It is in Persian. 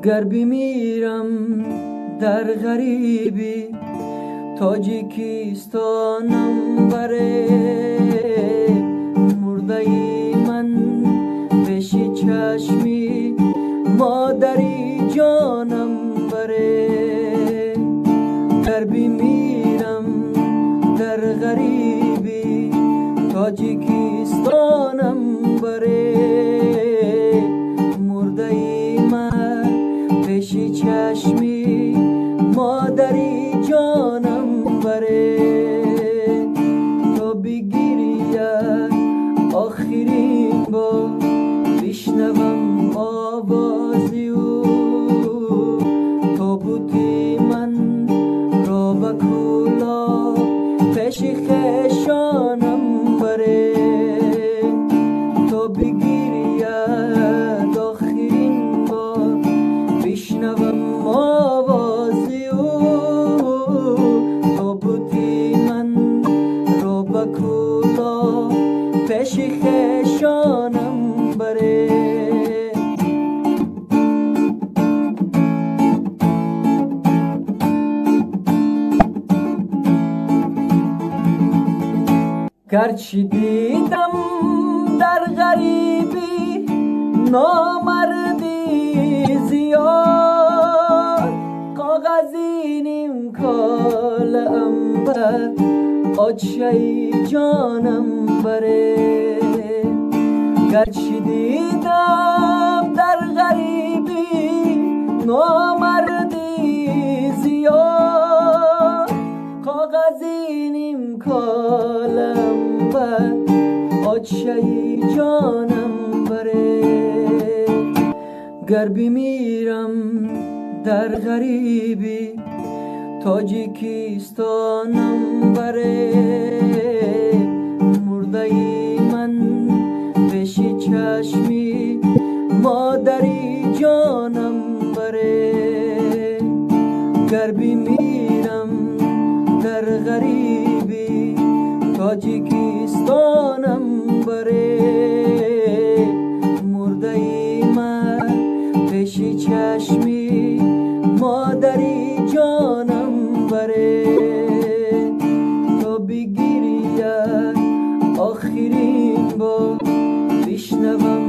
گر بمیرم در غریبی تاجیکستانم بره، مرده من پیش چشمی مادری جانم بره. گر بمیرم در غریبی تاجیکستانم بره، مرده من پیش چشمی مادری جانم بره. تا بگیری آخرین بار بشنوم آوازی او، تابوتی من را به کولا پیش خیشانم بره. تا بگیری آخرین بار بشنوم آوازی او، تابوتی من را به کولا پیش خیشانم بره. گرچه دیدم در غریبی نامردی زیاد، کاغذی نیم کالم بر آچه جانم بره. گرچه دیدم در غریبی نامردی زیاد، کاغذی نیم کالم بر آچه جانم بره. گر بمیرم در غریبی تاجیکستانم بره، مرده من پیش چشمی مادری جانم بره. گر بمیرم در غریبی تاجیکستانم بره، مرده من پیش چشمی مادری جانم بره. تا بگیری آخرین بار بشنوم